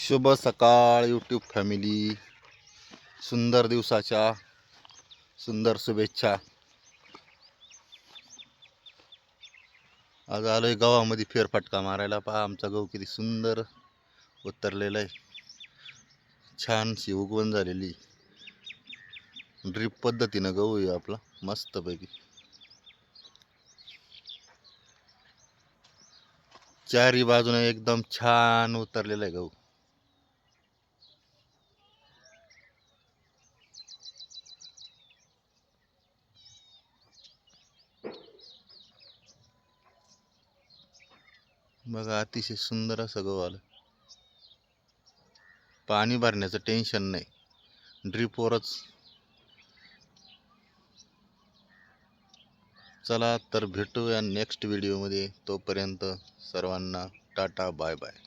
शुभ सकाळ YouTube family. सुंदर दिवसाच्या सुंदर शुभेच्छा. आज आलोय गावामध्ये फेरफटका मारायला. पहा आमचा गहू किती सुंदर उतरलेला आहे. छानशी उगवण झालेली. ड्रीप पद्धतीनं गहू आहे आपला मस्तपैकी. चारी बाजूने एकदम छान उतरलेला आहे गहू. बघा अतिशय सुंदर असं गहू आलं. पाणी भरण्याचं टेन्शन नाही, ड्रीपवरच. चला तर भेटूया नेक्स्ट व्हिडिओमध्ये. तोपर्यंत सर्वांना टाटा बाय बाय.